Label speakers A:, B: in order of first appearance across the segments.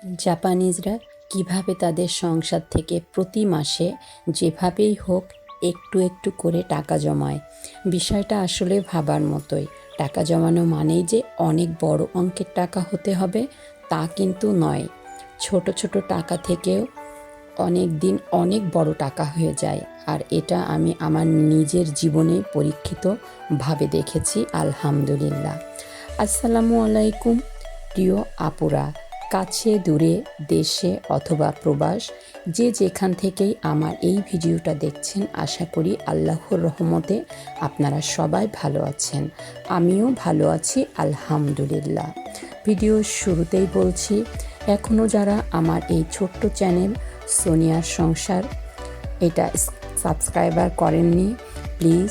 A: জাপানিজরা কিভাবে তাদের সংসার থেকে প্রতি মাসে যেভাবেই হোক একটু একটু করে টাকা জমায়। বিষয়টা আসলে ভাবার মতোই। টাকা জমানো মানেই যে অনেক বড় অঙ্কের টাকা হতে হবে তা কিন্তু নয়। ছোট ছোট টাকা থেকেও অনেক দিন অনেক বড় টাকা হয়ে যায়। আর এটা আমি আমার নিজের জীবনে পরীক্ষিতভাবে দেখেছি, আলহামদুলিল্লাহ। আসসালামু আলাইকুম প্রিয় আপুরা, কাছে দূরে, দেশে অথবা প্রবাস, যে যেখান থেকেই আমার এই ভিডিওটা দেখছেন, আশা করি আল্লাহর রহমতে আপনারা সবাই ভালো আছেন। আমিও ভালো আছি, আলহামদুলিল্লাহ। ভিডিওর শুরুতেই বলছি, এখনও যারা আমার এই ছোট্ট চ্যানেল সোনিয়ার সংসার এটা সাবস্ক্রাইবার করেননি, প্লিজ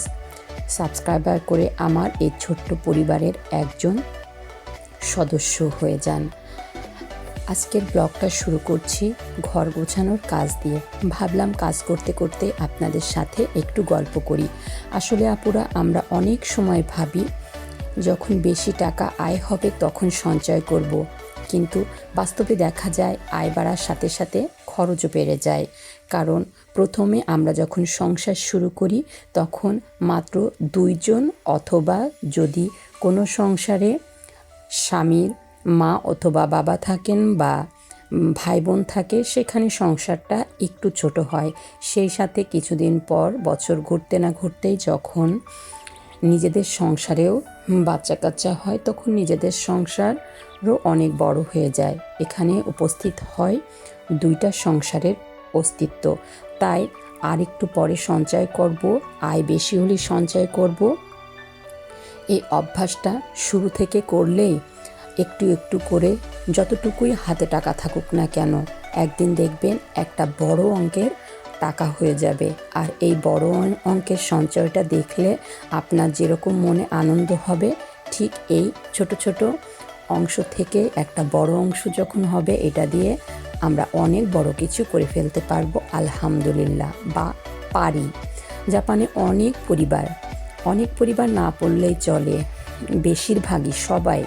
A: সাবস্ক্রাইবার করে আমার এই ছোট্ট পরিবারের একজন সদস্য হয়ে যান। আজকের ব্লগটা শুরু করছি ঘর গোছানোর কাজ দিয়ে। ভাবলাম কাজ করতে করতে আপনাদের সাথে একটু গল্প করি। আসলে আপুরা, আমরা অনেক সময় ভাবি যখন বেশি টাকা আয় হবে তখন সঞ্চয় করব, কিন্তু বাস্তবে দেখা যায় আয় বাড়ার সাথে সাথে খরচও বেড়ে যায়। কারণ প্রথমে আমরা যখন সংসার শুরু করি তখন মাত্র দুইজন, অথবা যদি কোনো সংসারে স্বামীর মা অথবা বাবা থাকেন বা ভাই বোন থাকে, সেখানে সংসারটা একটু ছোট হয়। সেই সাথে কিছুদিন পর বছর ঘুরতে না ঘুরতেই যখন নিজেদের সংসারেও বাচ্চা কাচ্চা হয়, তখন নিজেদের সংসারও অনেক বড় হয়ে যায়। এখানে উপস্থিত হয় দুইটা সংসারের অস্তিত্ব। তাই আর একটু পরে সঞ্চয় করব, আয় বেশি হলে সঞ্চয় করব। এই অভ্যাসটা শুরু থেকে করলেই একটু একটু করে যতটুকুই হাতে টাকা থাকুক না কেন, একদিন দেখবেন একটা বড় অঙ্কের টাকা হয়ে যাবে। আর এই বড় অঙ্কের সঞ্চয়টা দেখলে আপনার যেরকম মনে আনন্দ হবে, ঠিক এই ছোট ছোট অংশ থেকে একটা বড় অংশ যখন হবে, এটা দিয়ে আমরা অনেক বড় কিছু করে ফেলতে পারবো, আলহামদুলিল্লাহ, বা পারি। জাপানে অনেক পরিবার না পড়লেই চলে, বেশিরভাগই সবাই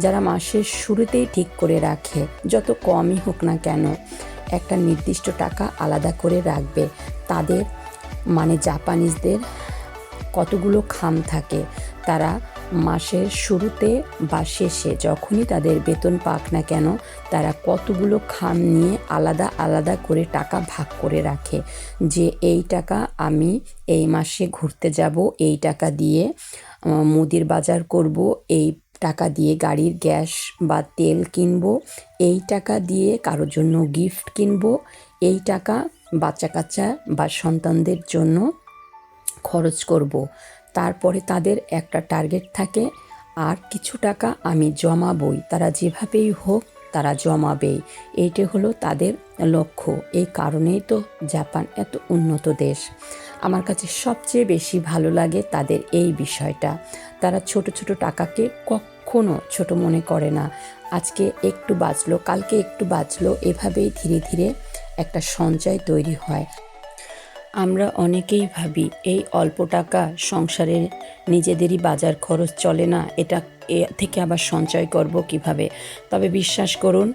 A: যারা মাসের শুরুতেই ঠিক করে রাখে, যত কমই হোক না কেন একটা নির্দিষ্ট টাকা আলাদা করে রাখবে। তাদের মানে জাপানিজদের কতগুলো খাম থাকে, তারা মাসের শুরুতে বা শেষে যখনই তাদের বেতন পাক না কেন, তারা কতগুলো খাম নিয়ে আলাদা আলাদা করে টাকা ভাগ করে রাখে। যে এই টাকা আমি এই মাসে ঘুরতে যাব, এই টাকা দিয়ে মুদির বাজার করব, এই টাকা দিয়ে গাড়ির গ্যাস বা তেল কিনবো, এই টাকা দিয়ে কারোর জন্য গিফট কিনবো, এই টাকা বাচ্চা কাচ্চা বা সন্তানদের জন্য খরচ করব। তারপরে তাদের একটা টার্গেট থাকে, আর কিছু টাকা আমি জমাবই, তারা যেভাবেই হোক তারা জমাবেই। এইটা হলো তাদের লক্ষ্য। এই কারণেই তো জাপান এত উন্নত দেশ। আমার কাছে সবচেয়ে বেশি ভালো লাগে তাদের এই বিষয়টা। তারা ছোট ছোট টাকাকে কখনো ছোট মনে করে না। আজকে একটু বাঁচলো, কালকে একটু বাঁচলো, এভাবেই ধীরে ধীরে একটা সঞ্চয় তৈরি হয়। আমরা অনেকেই ভাবি এই অল্প টাকা সংসারে নিজেদেরই বাজার খরচ চলে না, এটা থেকে আবার সঞ্চয় করব কিভাবে। তবে বিশ্বাস করুন,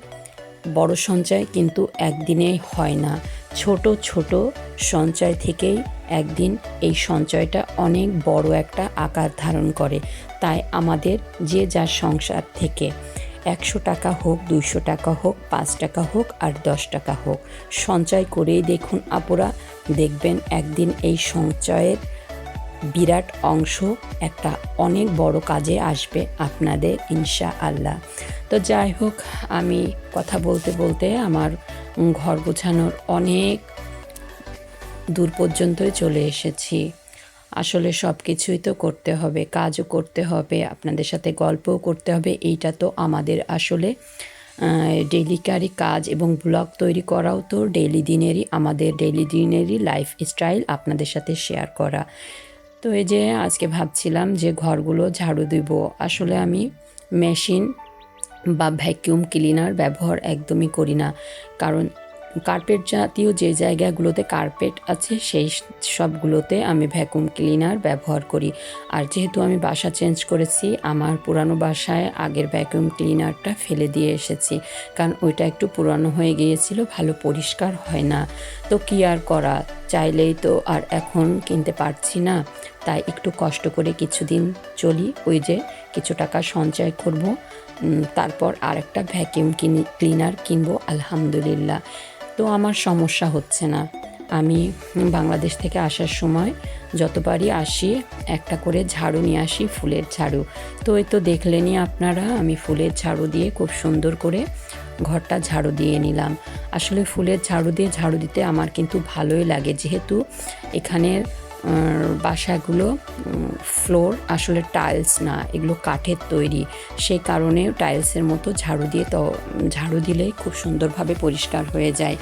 A: বড় সঞ্চয় কিন্তু একদিনে হয় না। ছোট ছোট সঞ্চয় থেকেই একদিন এই সঞ্চয়টা অনেক বড় একটা আকার ধারণ করে। তাই আমাদের যে যার সংসার থেকে 100 টাকা হোক, 200 টাকা হোক, 5 টাকা হোক আর 10 টাকা হোক, সঞ্চয় করেই দেখুন আপুরা, দেখবেন একদিন এই সঞ্চয়ের বিরাট অংশ একটা অনেক বড় কাজে আসবে আপনাদের, ইনশাআল্লাহ। তো যাই হোক, আমি কথা বলতে বলতে আমার ঘর গোছানোর অনেক দূর পর্যন্তই চলে এসেছি। আসলে সব কিছুই তো করতে হবে, কাজও করতে হবে, আপনাদের সাথে গল্পও করতে হবে। এইটা তো আমাদের আসলে ডেইলিকারি কাজ, এবং ব্লগ তৈরি করাও তো আমাদের ডেইলি দিনেরই লাইফ স্টাইল আপনাদের সাথে শেয়ার করা। তো এই যে আজকে ভাবছিলাম যে ঘরগুলো ঝাড়ু দিব। আসলে আমি মেশিন বা ভ্যাকিউম ক্লিনার ব্যবহার একদমই করি না, কারণ কার্পেট জাতীয় যে জায়গাগুলোতে কার্পেট আছে সেই সবগুলোতে আমি ভ্যাকুয়াম ক্লিনার ব্যবহার করি। আর যেহেতু আমি বাসা চেঞ্জ করেছি, আমার পুরানো বাসায় আগের ভ্যাকুয়াম ক্লিনারটা ফেলে দিয়ে এসেছি, কারণ ওইটা একটু পুরানো হয়ে গিয়েছিল, ভালো পরিষ্কার হয় না। তো কী আর করা, চাইলেই তো আর এখন কিনতে পারছি না, তাই একটু কষ্ট করে কিছুদিন চলি, ওই যে কিছু টাকা সঞ্চয় করব, তারপর আরেকটা ভ্যাকুয়াম ক্লিনার কিনবো আলহামদুলিল্লাহ। তো আমার সমস্যা হচ্ছে না। আমি বাংলাদেশ থেকে আসার সময় যতবারই আসি একটা করে ঝাড়ু নিয়ে আসি, ফুলের ঝাড়ু। তো এই তো দেখলেনই আপনারা, আমি ফুলের ঝাড়ু দিয়ে খুব সুন্দর করে ঘরটা ঝাড়ু দিয়ে নিলাম। আসলে ফুলের ঝাড়ু দিয়ে ঝাড়ু দিতে আমার কিন্তু ভালোই লাগে, যেহেতু এখানের বাসাগুলো ফ্লোর আসলে টাইলস না, এগুলো কাঠের তৈরি, সেই কারণে টাইলসের মতো ঝাড়ু দিলেই খুব সুন্দরভাবে পরিষ্কার হয়ে যায়।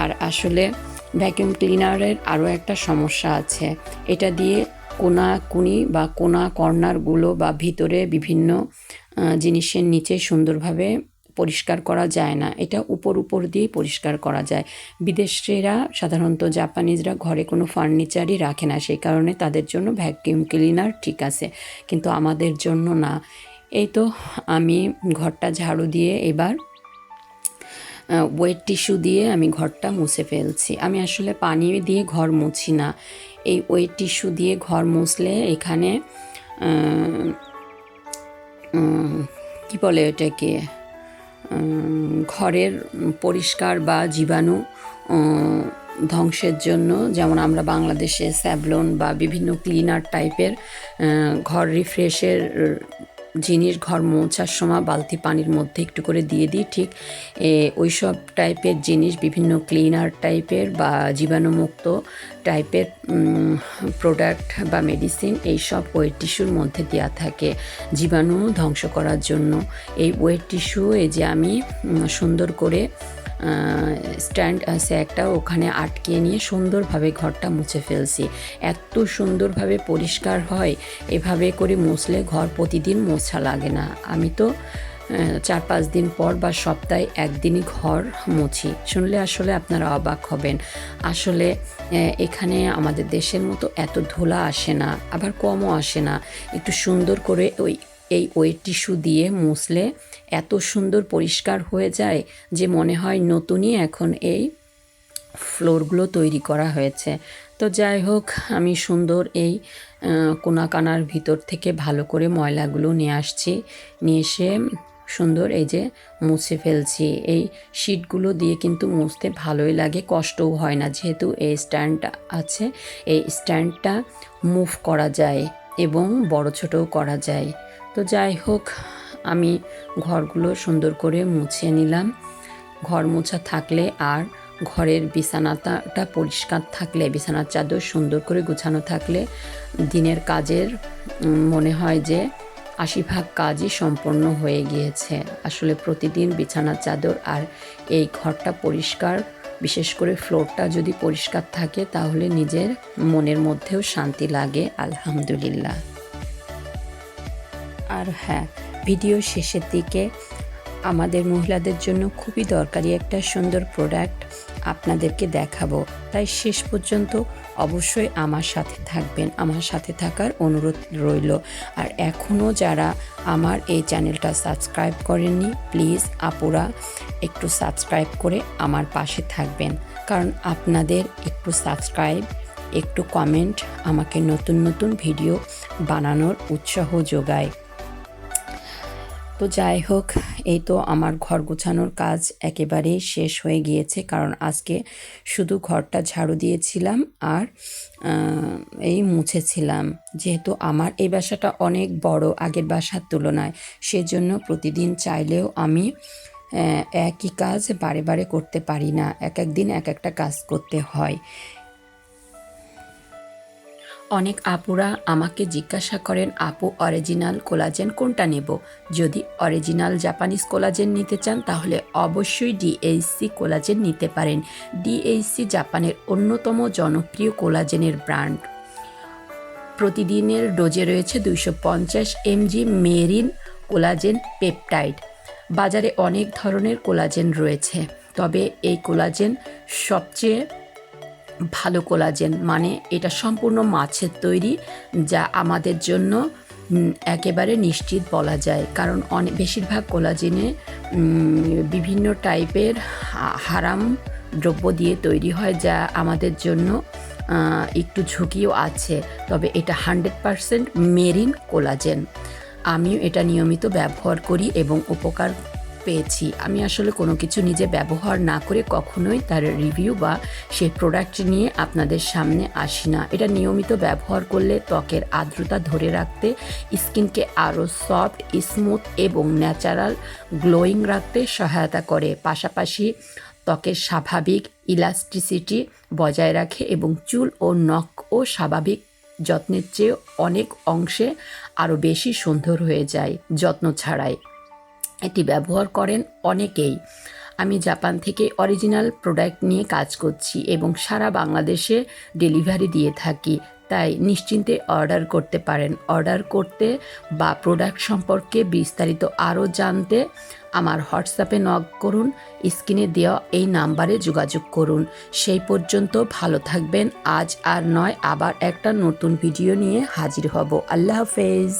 A: আর আসলে ভ্যাকুয়াম ক্লিনারের আরও একটা সমস্যা আছে, এটা দিয়ে কোনাকুনি বা কোনা কর্নারগুলো বা ভিতরে বিভিন্ন জিনিসের নিচে সুন্দরভাবে পরিষ্কার করা যায় না, এটা উপর দিয়ে পরিষ্কার করা যায়। বিদেশিরা সাধারণত জাপানিজরা ঘরে কোনো ফার্নিচারই রাখে না, সেই কারণে তাদের জন্য ভ্যাকুয়াম ক্লিনার ঠিক আছে, কিন্তু আমাদের জন্য না। এই তো আমি ঘরটা ঝাড়ু দিয়ে এবার ওয়েট টিস্যু দিয়ে আমি ঘরটা মুছে ফেলছি। আমি আসলে পানি দিয়ে ঘর মুছি না, এই ওয়েট টিস্যু দিয়ে ঘর মুছলে এখানে কি বলে এটাকে, ঘরের পরিষ্কার বা জীবাণু ধ্বংসের জন্য, যেমন আমরা বাংলাদেশে স্যাভলন বা বিভিন্ন ক্লিনার টাইপের ঘর রিফ্রেশের জিনিস ঘর মোছার সময় বালতি পানির মধ্যে একটু করে দিয়ে দিই, ঠিক ওই সব টাইপের জিনিস বিভিন্ন ক্লিনার টাইপের বা জীবাণুমুক্ত টাইপের প্রোডাক্ট বা মেডিসিন এইসব ওয়েট টিস্যুর মধ্যে দেওয়া থাকে জীবাণু ধ্বংস করার জন্য। এই ওয়েট টিস্যু এই যে আমি সুন্দর করে স্ট্যান্ড আছে একটা, ওখানে আটকে নিয়ে সুন্দরভাবে ঘরটা মুছে ফেলছি। এত সুন্দরভাবে পরিষ্কার হয়, এভাবে করে মুছলে ঘর প্রতিদিন মোছা লাগে না। আমি তো 4-5 দিন পর বা সপ্তাহে একদিনই ঘর মুছি। শুনলে আসলে আপনারা অবাক হবেন। আসলে এখানে আমাদের দেশের মতো এত ধুলা আসে না, আবার কমও আসে না। একটু সুন্দর করে এই ওয়েট টিস্যু দিয়ে মুছলে এত সুন্দর পরিষ্কার হয়ে যায় যে মনে হয় নতুনই এখন এই ফ্লোরগুলো তৈরি করা হয়েছে। তো যাই হোক, আমি সুন্দর এই কোনাকানার ভিতর থেকে ভালো করে ময়লাগুলো নিয়ে আসছি, নিয়ে এসে সুন্দর এই যে মুছে ফেলছি। এই শিটগুলো দিয়ে কিন্তু মুছতে ভালোই লাগে, কষ্টও হয় না, যেহেতু এই স্ট্যান্ডটা আছে, এই স্ট্যান্ডটা মুভ করা যায় এবং বড় ছোটও করা যায়। তো যাই হোক, আমি ঘরগুলো সুন্দর করে মুছে নিলাম। ঘর মোছা থাকলে আর ঘরের বিছানাটা পরিষ্কার থাকলে, বিছানার চাদর সুন্দর করে গুছানো থাকলে দিনের কাজের মনে হয় যে 80% কাজই সম্পন্ন হয়ে গিয়েছে। আসলে প্রতিদিন বিছানার চাদর আর এই ঘরটা পরিষ্কার, বিশেষ করে ফ্লোরটা যদি পরিষ্কার থাকে তাহলে নিজের মনের মধ্যেও শান্তি লাগে আলহামদুলিল্লাহ। আর হ্যাঁ, ভিডিও শেষের দিকে আমাদের মহিলাদের জন্য খুবই দরকারি একটা সুন্দর প্রোডাক্ট আপনাদেরকে দেখাবো, তাই শেষ পর্যন্ত অবশ্যই আমার সাথে থাকবেন। আমার সাথে থাকার অনুরোধ রইল। আর এখনও যারা আমার এই চ্যানেলটা সাবস্ক্রাইব করেননি, প্লিজ আপুরা একটু সাবস্ক্রাইব করে আমার পাশে থাকবেন, কারণ আপনাদের একটু সাবস্ক্রাইব, একটু কমেন্ট আমাকে নতুন নতুন ভিডিও বানানোর উৎসাহ যোগায়। তো যাই হোক, এই তো আমার ঘর গোছানোর কাজ একেবারেই শেষ হয়ে গিয়েছে, কারণ আজকে শুধু ঘরটা ঝাড়ু দিয়েছিলাম আর এই মুছেছিলাম। যেহেতু আমার এই বাসাটা অনেক বড় আগের বাসার তুলনায়, সেজন্য প্রতিদিন চাইলেও আমি একই কাজ বারে বারে করতে পারি না, এক এক দিন এক একটা কাজ করতে হয়। অনেক আপুরা আমাকে জিজ্ঞাসা করেন, আপু অরিজিনাল কোলাজেন কোনটা নেব? যদি অরিজিনাল জাপানিজ কোলাজেন নিতে চান তাহলে অবশ্যই ডিএইচসি কোলাজেন নিতে পারেন। ডিএইচসি জাপানের অন্যতম জনপ্রিয় কোলাজেনের ব্র্যান্ড। প্রতিদিনের ডোজে রয়েছে 250 mg মেরিন কোলাজেন পেপটাইড। বাজারে অনেক ধরনের কোলাজেন রয়েছে, তবে এই কোলাজেন সবচেয়ে ভালো কোলাজেন, মানে এটা সম্পূর্ণ মাছের তৈরি, যা আমাদের জন্য একেবারে নিশ্চিত বলা যায়। কারণ বেশিরভাগ কোলাজেনে বিভিন্ন টাইপের হারাম দ্রব্য দিয়ে তৈরি হয়, যা আমাদের জন্য একটু ঝুঁকিও আছে। তবে এটা 100% মেরিন কোলাজেন। আমিও এটা নিয়মিত ব্যবহার করি এবং উপকার পেয়েছি। আমি আসলে কোনো কিছু নিজে ব্যবহার না করে কখনোই তার রিভিউ বা সেই প্রোডাক্ট নিয়ে আপনাদের সামনে আসি না। এটা নিয়মিত ব্যবহার করলে ত্বকের আর্দ্রতা ধরে রাখতে, স্কিনকে আরও সফট, স্মুথ এবং ন্যাচারাল গ্লোয়িং রাখতে সহায়তা করে। পাশাপাশি ত্বকের স্বাভাবিক ইলাস্টিসিটি বজায় রাখে এবং চুল ও নখও স্বাভাবিক যত্নের চেয়ে অনেক অংশে আরও বেশি সুন্দর হয়ে যায় যত্ন ছাড়াই। এটি ব্যবহার করেন অনেকেই। আমি জাপান থেকে অরিজিনাল প্রোডাক্ট নিয়ে কাজ করছি এবং সারা বাংলাদেশে ডেলিভারি দিয়ে থাকি, তাই নিশ্চিন্তে অর্ডার করতে পারেন। অর্ডার করতে বা প্রোডাক্ট সম্পর্কে বিস্তারিত আরও জানতে আমার হোয়াটসঅ্যাপে নক করুন, স্ক্রিনে দেওয়া এই নাম্বারে যোগাযোগ করুন। সেই পর্যন্ত ভালো থাকবেন। আজ আর নয়, আবার একটা নতুন ভিডিও নিয়ে হাজির হব। আল্লাহ হাফেজ।